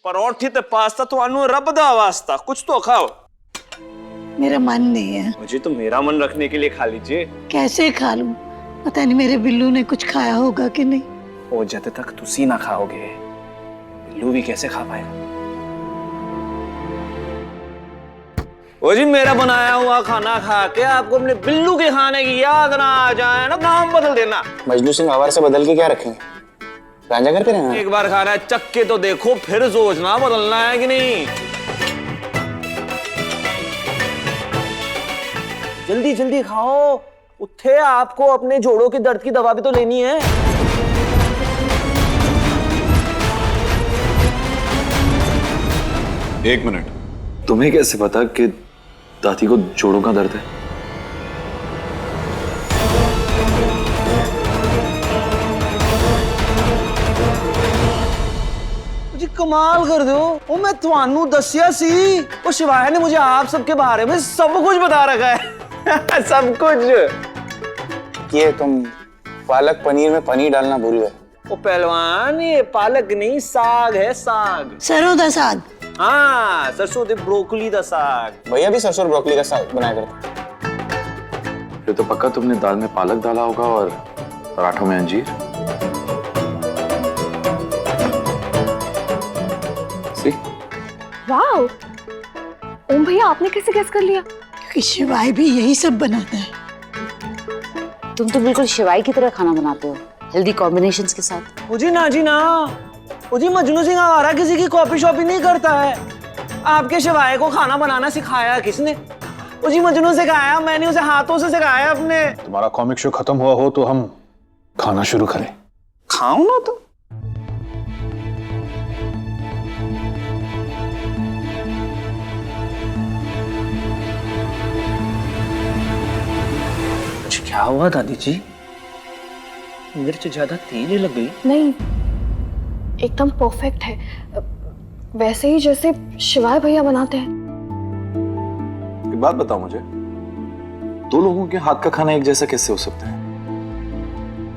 परोठी ते पास्ता तो अनु रब दा वास्ता, कुछ तो खाओ। मेरा मन नहीं है। मुझे तो मेरा मन रखने के लिए खा लीजिए। कैसे खा लूं? पता नहीं मेरे बिल्लू ने कुछ खाया होगा कि नहीं। ओ जब तक तुसी ना खाओगे बिल्लू भी कैसे खा पाएगा? ओ जी मेरा बनाया हुआ खाना खा के आपको अपने बिल्लू के खाने की याद ना आ जाए ना, नाम बदल देना। मजनू सिंह आवार से बदल के क्या रखेंगे? रांझा घर पे रहना। एक बार खाना है चख के तो देखो, फिर सोचना बदलना है कि नहीं। जल्दी जल्दी खाओ, उठे, आपको अपने जोड़ों के दर्द की दवा भी तो लेनी है। एक मिनट, तुम्हें कैसे पता कि दादी को जोड़ों का दर्द है? जी कमाल कर दो, वो मैं तुहानू दसिया सी, वो शिवाय ने मुझे आप सबके बारे में सब कुछ बता रखा है। सब कुछ। ये तुम पालक पनीर में पनीर डालना भूल गए। वो पहलवान, ये पालक नहीं साग है, साग। सरों दा साग। हाँ, सरसों दे ब्रोकली दा साग। भैया भी सरसों और ब्रोकली का साग बनाया करते। फिर तो पक्का तुमने दाल में पालक डाला होगा और पराठों में अंजीर। वाओ, ओम भैया आपने कैसे गेस कर लिया? क्योंकि शिवाय भी यही सब बनाता है। तुम तो बिल्कुल शिवाय की तरह खाना बनाते हो, हेल्दी कॉम्बिनेशंस के साथ। जी ना जी ना, जी मजनू सिंह आवारा किसी की कॉपी शॉपी नहीं करता है। आपके शिवाय को खाना बनाना सिखाया किसने? जी मजनू सिखाया, मैंने उसे हाथों से सिखाया अपने। तुम्हारा कॉमिक शो खत्म हुआ हो तो हम खाना शुरू करें। खाओ ना तो। क्या हुआ दादी जी? मिर्च ज्यादा तेज लग गई? नहीं, एकदम परफेक्ट है, वैसे ही जैसे शिवाय भैया बनाते हैं। एक बात बताओ मुझे, दो लोगों के हाथ का खाना एक जैसा कैसे हो सकता है?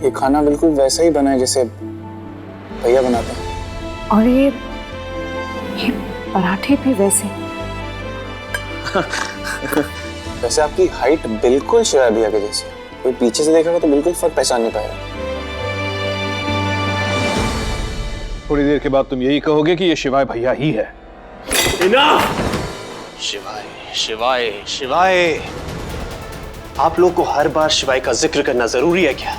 ये खाना बिल्कुल वैसा ही बना है जैसे भैया बनाते हैं। और ये पराठे भी वैसे। वैसे आपकी हाइट बिल्कुल शिवाय भैया के जैसी। कोई पीछे से देखेगा तो बिल्कुल फर्क पहचान नहीं पाएगा। थोड़ी देर के बाद तुम यही कहोगे कि ये शिवाय भैया ही है। शिवाय शिवाय शिवाय, आप लोग को हर बार शिवाय का जिक्र करना जरूरी है क्या?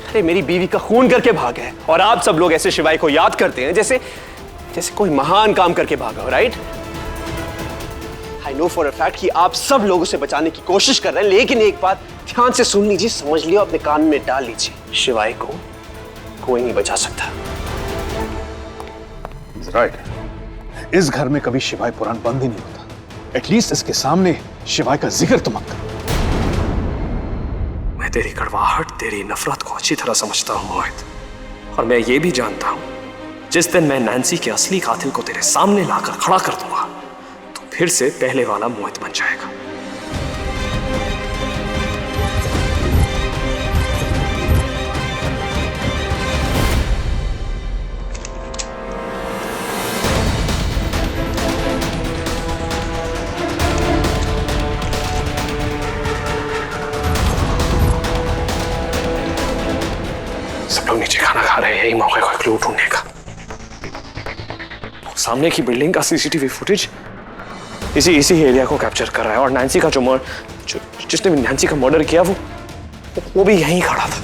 अरे मेरी बीवी का खून करके भागा है और आप सब लोग ऐसे शिवाय को याद करते हैं जैसे जैसे कोई महान काम करके भागा हो, right? I know for a fact कि आप सब लोग उसे बचाने की कोशिश कर रहे हैं, लेकिन एक बात ध्यान से सुन लीजिए, समझ लियो, अपने कान में डाल लीजिए। शिवाय को कोई नहीं बचा सकता। राइट। इस घर में कभी शिवाय पुराण बंद ही नहीं होता। एटलीस्ट इसके सामने शिवाय का जिक्र तो मत करो। मैं तेरी कड़वाहट, तेरी नफरत को अच्छी तरह समझता हूं मोहित, और मैं ये भी जानता हूं जिस दिन मैं नैन्सी के असली कातिल को तेरे सामने लाकर खड़ा कर दूंगा तो फिर से पहले वाला मोहित बन जाएगा। सब लोग नीचे खाना खा रहे हैं, यही मौके को क्लू ढूंढने का। सामने की बिल्डिंग का सीसीटीवी फुटेज इसी एरिया को कैप्चर कर रहा है, और नैन्सी का जिसने भी नैन्सी का मर्डर किया वो भी यहीं खड़ा था।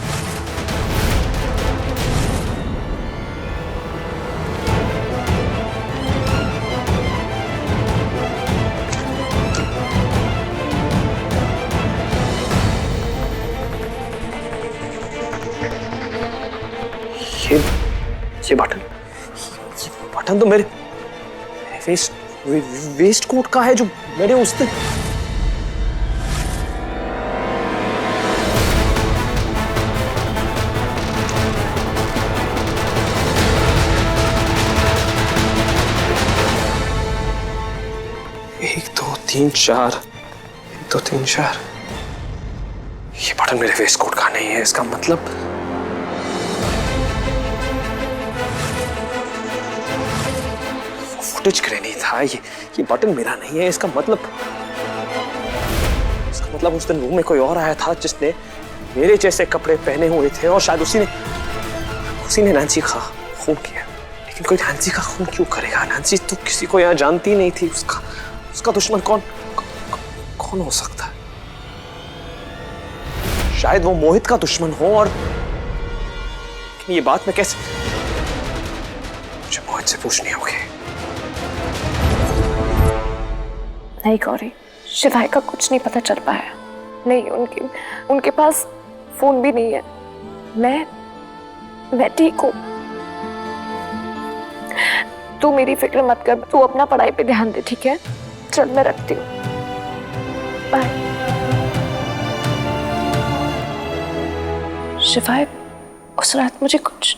ये बटन तो मेरे वेस्ट कोट का है जो मेरे उस दिन। एक दो तीन चार, ये बटन मेरे वेस्ट कोट का नहीं है, इसका मतलब फुटेज के लिए नहीं था। ये बटन मेरा नहीं है। इसका मतलब उस दिन रूम में कोई और आया था जिसने मेरे जैसे कपड़े पहने हुए थे और शायद उसी ने नैन्सी का खून किया। लेकिन कोई नैन्सी का खून क्यों करेगा? नैन्सी तो किसी को यहाँ जानती नहीं थी। उसका दुश्मन कौन हो सकता है? शायद वो मोहित का दुश्मन हो। और लेकिन ये बात मैं कैसे, मुझे मोहित से पूछनी होगी। नहीं गौरी, शिवाय का कुछ नहीं पता चल पाया। नहीं, उनके पास फोन भी नहीं है। मैं ठीक हूँ। तू मेरी फिक्र मत कर, तू अपना पढ़ाई पे ध्यान दे, ठीक है? चल मैं रखती हूँ, बाय। शिवाय उस रात मुझे कुछ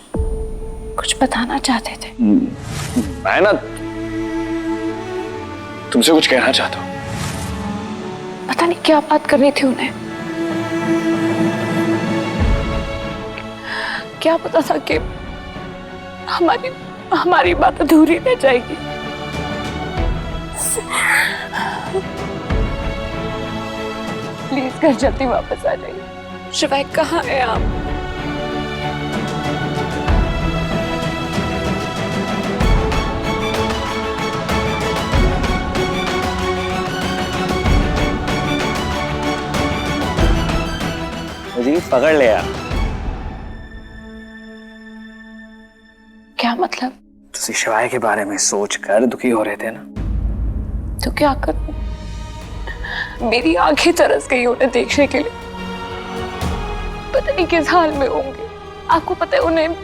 बताना चाहते थे। मैं ना तुमसे कुछ कहना चाहता हूँ। पता नहीं क्या बात करनी थी उन्हें। क्या पता था कि हमारी बात अधूरी रह जाएगी। प्लीज घर जल्दी वापस आ जाइए। शिवाय कहाँ है आप? मुझे पकड़ लिया। क्या मतलब? तुसी शिवाय के बारे में सोच कर दुखी हो रहे थे ना? तो क्या करूं? मेरी आंखें तरस गई उन्हें देखने के लिए। पता नहीं किस हाल में होंगे। आपको पता है उन्हें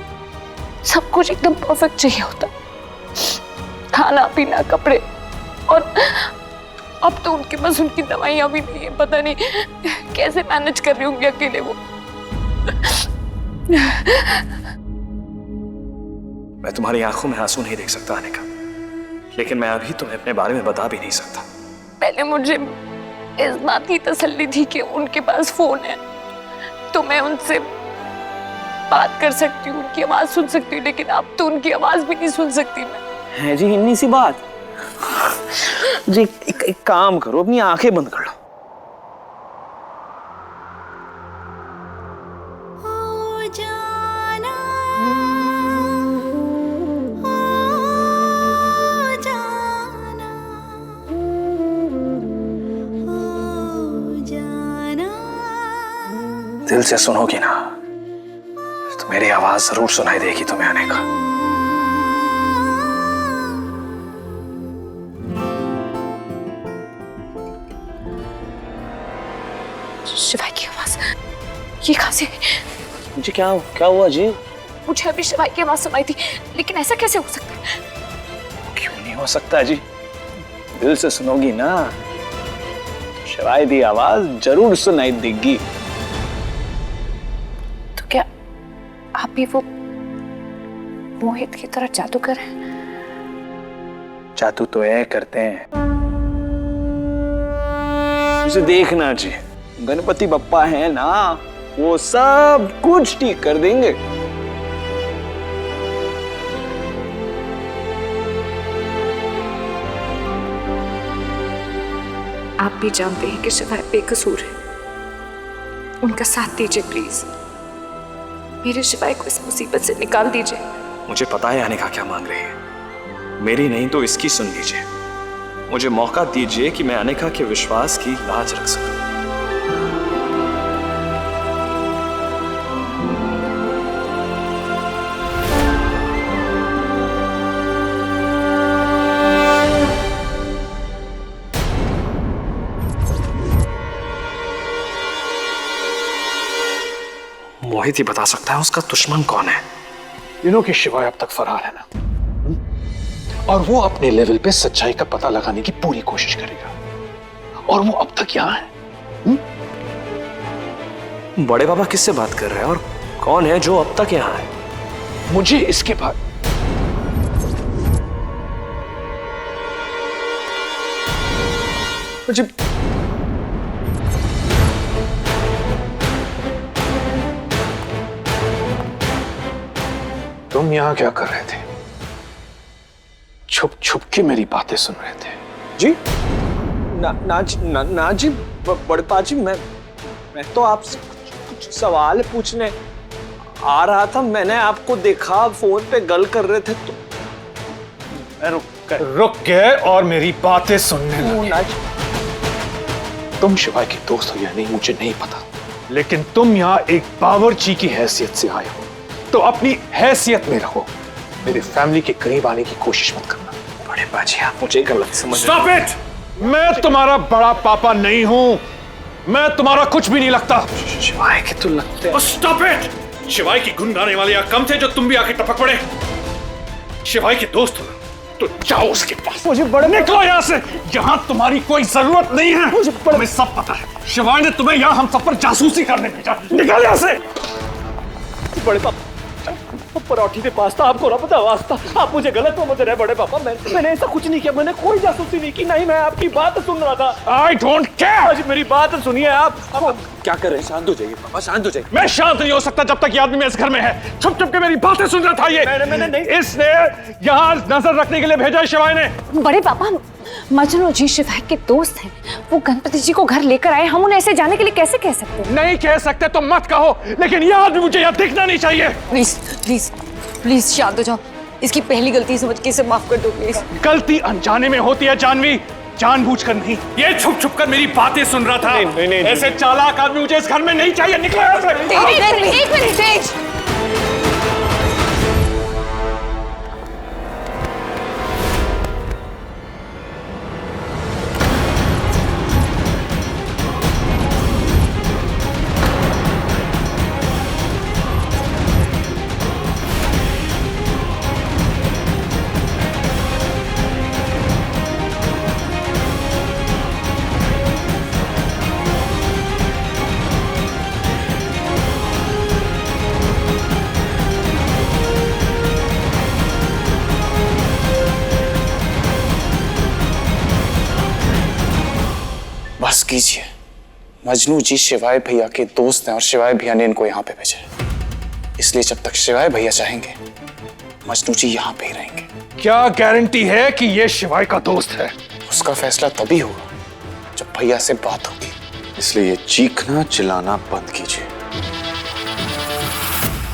सब कुछ एकदम परफेक्ट चाहिए होता, खाना पीना कपड़े, और अब तो उनके पास उनकी दवाइयां भी नहीं है। पता नहीं कैसे मैनेज कर रही होंगी अकेले वो। मैं तुम्हारी आंखों में आंसू नहीं देख सकता अनिका, लेकिन मैं अभी तुम्हें अपने बारे में बता भी नहीं सकता। पहले मुझे इस बात की तसल्ली थी कि उनके पास फोन है तो मैं उनसे बात कर सकती हूँ, उनकी आवाज सुन सकती हूँ, लेकिन अब तो उनकी आवाज भी नहीं सुन सकती मैं। है जी इतनी सी बात जी। एक काम करो, अपनी आंखें बंद कर लो। दिल से सुनोगी ना तो मेरी आवाज जरूर सुनाई देगी तुम्हें अनिका। शिवाय की आवाज ये कहां से? मुझे क्या हुआ जी? मुझे अभी शिवाय की आवाज सुनाई थी, लेकिन ऐसा कैसे हो सकता है? क्यों नहीं हो सकता जी? दिल से सुनोगी ना, शिवाय दी आवाज जरूर सुनाई देगी। तो क्या आप भी वो मोहित की तरह जादूगर हैं? जादू तो ये करते हैं। उसे देखना जी, गणपति बप्पा है ना, वो सब कुछ ठीक कर देंगे। आप भी जानते हैं कि शिवाय बेकसूर है। उनका साथ दीजिए प्लीज। मेरे शिवाय को इस मुसीबत से निकाल दीजिए। मुझे पता है अनिका क्या मांग रही है, मेरी नहीं तो इसकी सुन लीजिए। मुझे मौका दीजिए कि मैं अनिका के विश्वास की लाज रख सकूं। मोहित ही बता सकता है उसका दुश्मन कौन है। इन्हों की शिवाय अब तक फरार है ना, और वो अपने लेवल पे सच्चाई का पता लगाने की पूरी कोशिश करेगा। और वो अब तक यहाँ है। बड़े बाबा किससे बात कर रहे हैं और कौन है जो अब तक यहाँ है? मुझे इसके बाद मुझे तुम यहां क्या कर रहे थे? छुप छुप के मेरी बातें सुन रहे थे। जी ना जी, बड़े पाजी, मैं तो आपसे कुछ सवाल पूछने आ रहा था। मैंने आपको देखा फोन पे गल कर रहे थे तो मैं रुक गए और मेरी बातें सुनने लगे। तुम शिवाय के दोस्त हो या नहीं मुझे नहीं पता, लेकिन तुम यहाँ एक बावर्ची की हैसियत से आए हो तो अपनी हैसियत में रहो। मेरे फैमिली के करीब आने की कोशिश मत करना। बड़े पाजी, आप मुझे गलत समझ Stop it! मैं तुम्हारा बड़ा पापा नहीं हूं, मैं तुम्हारा कुछ भी नहीं लगता। शिवाय के तो लगते हैं। Stop it! शिवाय की गुण गाने वाले यहाँ कम थे जो तुम भी आके टपक पड़े। शिवाय के दोस्त हो तो जाओ उसके पास। मुझे बड़े निकलो यहाँ से, यहाँ तुम्हारी कोई जरूरत नहीं है। मुझे तुम्हें सब पता है, शिवाय ने तुम्हें यहाँ हम सब पर जासूसी करने भेजा। निकल यहाँ से। बड़े पापा, पराठी के पास्ता आपको ना पता वास्ता, आप मुझे गलत समझ रहे हैं बड़े पापा। मैंने ऐसा कुछ नहीं किया, मैंने कोई जासूसी नहीं की, नहीं मैं आपकी बात सुन रहा था। I don't care! आज मेरी बात सुनिए आप क्या कर रहे हैं? शांत हो जाइए पापा, शांत हो जाइए। मैं शांत नहीं हो सकता जब तक ये आदमी इस घर में है। छुप छुप के मेरी बातें सुन रहा था ये। मैंने नहीं। इसने यहाँ नजर रखने के लिए भेजा है शिवाय ने। बड़े पापा, मजनू जी शिवाय के दोस्त हैं, वो गणपति जी को घर लेकर आए, हम उन्हें ऐसे जाने के लिए कैसे कह सकते हैं? नहीं कह सकते तो मत कहो, लेकिन ये आदमी मुझे यहाँ दिखना नहीं चाहिए। प्लीज प्लीज प्लीज शांत हो जाओ, इसकी पहली गलती समझ के इसे माफ कर दो प्लीज। गलती अनजाने में होती है जानवी, जानबूझकर नहीं। ये छुप छुप कर मेरी बातें सुन रहा था। नहीं। ऐसे चालाक आदमी मुझे इस घर में नहीं चाहिए। निकलो यहाँ से। एक मिनट तेज। बस कीजिए, मजनू जी शिवाय भैया के दोस्त हैं और शिवाय भैया ने इनको यहाँ पे भेजा है, इसलिए जब तक शिवाय भैया चाहेंगे मजनू जी यहाँ पे ही रहेंगे। क्या गारंटी है कि ये शिवाय का दोस्त है? उसका फैसला तभी होगा जब भैया से बात होगी, इसलिए ये चीखना चिल्लाना बंद कीजिए,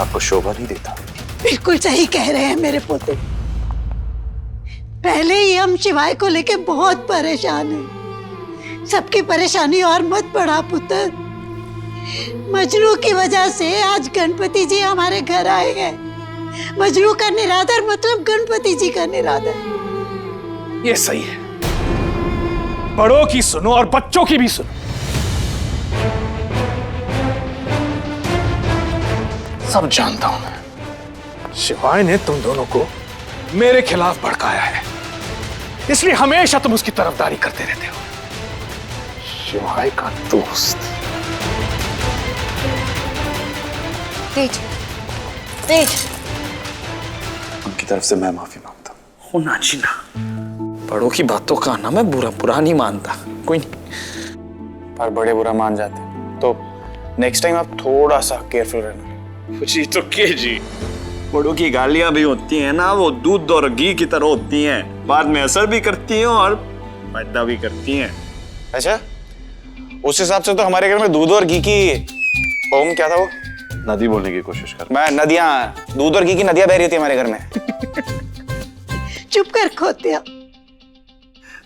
आपको शोभा नहीं देता। बिल्कुल सही कह रहे हैं मेरे पोते। पहले ही हम शिवाय को लेके बहुत परेशान हैं। सबकी परेशानी और मत बढ़ा पुत्र। मजनू की वजह से आज गणपति जी हमारे घर आए हैं। मजनू का निरादर मतलब गणपति जी का निरादर। ये सही है, बड़ों की सुनो और बच्चों की भी सुनो। सब जानता हूं मैं, शिवाय ने तुम दोनों को मेरे खिलाफ भड़काया है, इसलिए हमेशा तुम उसकी तरफदारी करते रहते हो। शिवाय का दोस्त। तेज तेज। उनकी तरफ से मैं माफी मांगता हूँ। होना जी ना, बड़ों की बातों का ना मैं बुरा नहीं मानता, कोई नहीं। पर बड़े बुरा मान जाते हैं, तो नेक्स्ट टाइम आप थोड़ा सा केयरफुल रहना। जी तो के जी, बड़ों की गालियां भी होती हैं ना, वो दूध और घी की तरह होती हैं, बाद में असर भी करती हैं और फायदा भी करती हैं। अच्छा, उस हिसाब से तो हमारे घर में दूध और घी की ओम क्या था वो? नदी बोलने की कोशिश कर। मैं नदियां, दूध और घी की नदियां बह रही थी हमारे घर में। चुप कर खोतिया।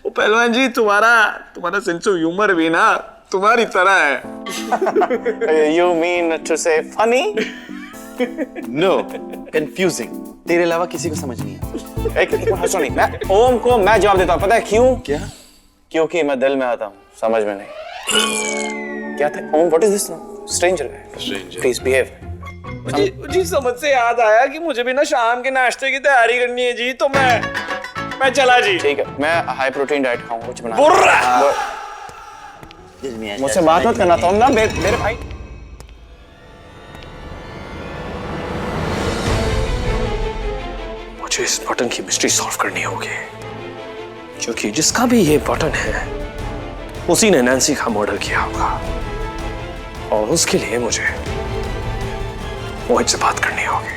वो पहलवान जी, तुम्हारा सेंस ऑफ ह्यूमर भी ना तुम्हारी तरह है। You mean to say funny? No, confusing. तेरे अलावा किसी को समझ नहीं आता। एक मिनट हंसो नहीं। मैं ओम को मैं जवाब देता हूँ, पता है क्यों? क्या? क्योंकि मैं दिल में आता हूँ, समझ में नहीं। क्या था? ओम, what is this now? Stranger guy. Please behave. जी समझ से याद आया कि मुझे भी ना शाम के नाश्ते की तैयारी करनी है जी, तो मैं चला जी। ठीक है, मैं हाई प्रोटीन डाइट खाऊंगा, कुछ बना। मुझसे बात मत करना था ना मेरे भाई। मुझे इस बटन की मिस्ट्री सॉल्व करनी होगी, क्योंकि जिसका भी ये बटन है उसी ने नैन्सी का मर्डर किया होगा, और उसके लिए मुझे मोहित से बात करनी होगी।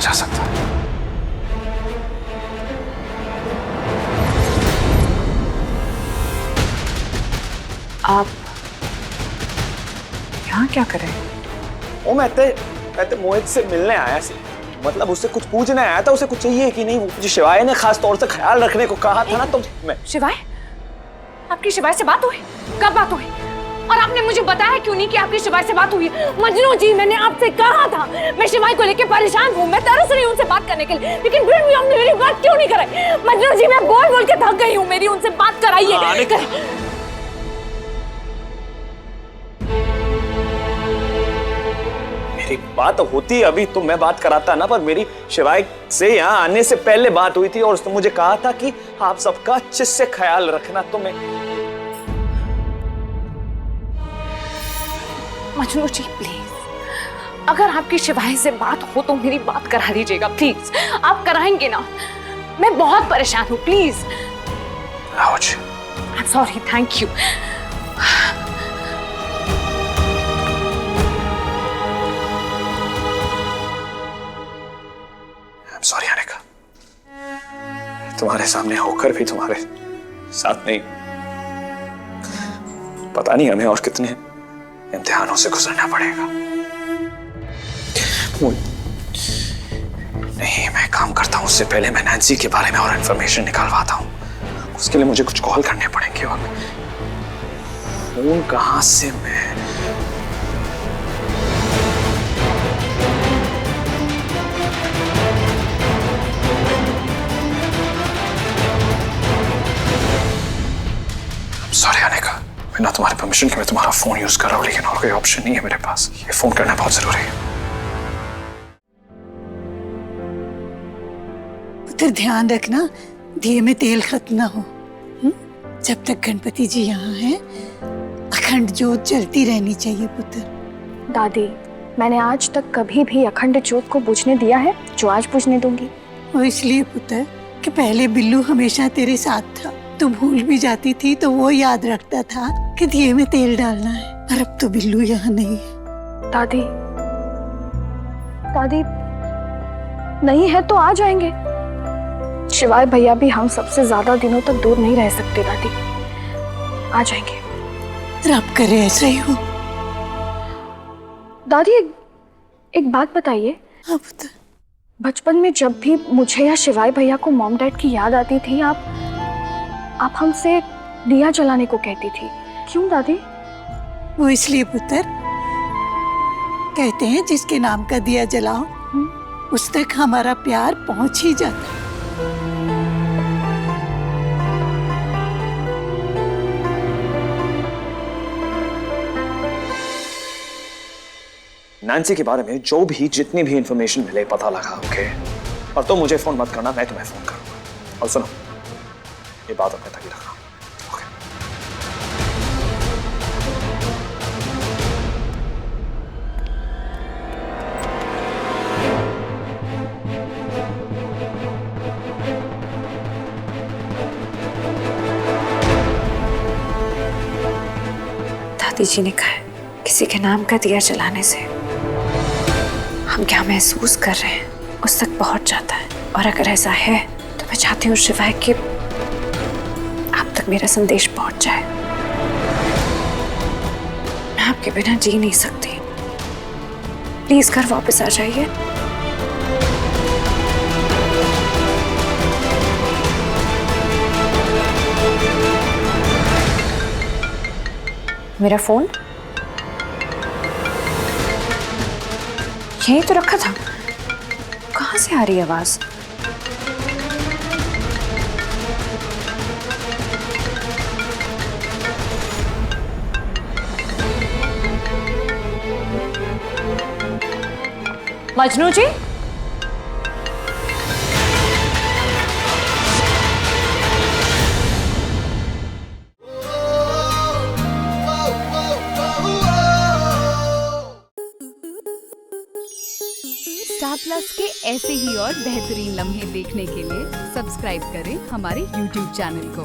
जा सकता है। आप यहाँ क्या कर रहे हैं? ओ मैं ते मोहित से मिलने आया सी, मतलब उससे कुछ पूछने आया था, उसे कुछ चाहिए कि नहीं। वो मुझे शिवाय ने खास तौर से ख्याल रखने को कहा था ना, तो मैं। शिवाय? आपकी शिवाय से बात हुई? कब बात हुई? और आपने मुझे बताया क्यों नहीं कि आपकी शिवाय से बात हुई? मजनू जी, मैंने आपसे कहा था मैं शिवाय को लेके परेशान हूँ, मैं तरस रही हूँ उनसे बात करने के लिए, लेकिन फिर भी आपने मेरी बात क्यों नहीं कराई? मजनू जी, मैं बोल बोल के थक गई हूँ, मेरी उनसे बात कराइए। मेरी बात होती अभी तो मैं बात कराता ना, पर मेरी शिवाय से यहाँ आने से पहले बात हुई थी और उसने मुझे कहा था कि आप सबका अच्छे से ख्याल रखना। तो मैं। मजनू जी प्लीज, अगर आपकी शिवाय से बात हो तो मेरी बात करा दीजिएगा प्लीज। आप कराएंगे ना? मैं बहुत परेशान हूँ, प्लीज। आओ जी। I am sorry, thank you. Sorry Anika, तुम्हारे सामने होकर भी तुम्हारे साथ नहीं। पता नहीं हमें और कितने इम्तिहानों से गुजरना पड़ेगा। नहीं, मैं काम करता हूं, उससे पहले मैं नैन्सी के बारे में और इंफॉर्मेशन निकालवाता हूं। उसके लिए मुझे कुछ कॉल करने पड़ेंगे और फोन कहां से मैं। सॉरी अनिका, बिना तुम्हारे परमिशन के मैं तुम्हारा फोन यूज कर रहा हूं, लेकिन और कोई ऑप्शन नहीं है मेरे पास। ये फोन करना बहुत जरूरी है। पुत्र ध्यान रखना, दिए में तेल खत्म ना हो। जब तक गणपति जी यहाँ हैं, अखंड जोत जलती रहनी चाहिए पुत्र। दादी, मैंने आज तक कभी भी अखंड ज्योत को बुझने दिया है जो आज बुझने दूंगी? वो इसलिए पुत्र कि पहले बिल्लू हमेशा तेरे साथ था। तू भूल भी जाती थी तो वो याद रखता था कि दिए में तेल डालना है, और अब तो बिल्लू यहाँ नहीं है। दादी, दादी नहीं है तो आ जाएंगे। शिवाय भैया भी हम सबसे ज्यादा दिनों तक दूर नहीं रह सकते दादी, आ जाएंगे। रब करे ऐसा ही हो। दादी एक बात बताइए। हाँ पुत्र। बचपन में जब भी मुझे या शिवाय भैया को मॉम डैड की याद आती थी, आप हमसे दिया जलाने को कहती थी, क्यों दादी? वो इसलिए पुत्र, कहते हैं जिसके नाम का दिया जलाओ उस तक हमारा प्यार पहुंच ही जाता है। नैन्सी के बारे में जो भी जितनी भी इंफॉर्मेशन मिले पता लगा, ओके? और तो मुझे फोन मत करना, मैं तुम्हें फोन करूंगा। और सुनो, ये बात अपने तक ही रखना, ओके? दादी जी ने कहा है, किसी के नाम का दिया जलाने से हम क्या महसूस कर रहे हैं उस तक पहुंच जाता है। और अगर ऐसा है तो मैं चाहती हूँ शिवाय कि आप तक मेरा संदेश पहुंच जाए। मैं आपके बिना जी नहीं सकती। प्लीज घर वापस आ जाइए। मेरा फोन यहीं तो रखा था, कहां से आ रही है आवाज? मजनू जी, स्टार प्लस के ऐसे ही और बेहतरीन लम्हे देखने के लिए सब्सक्राइब करें हमारे YouTube चैनल को।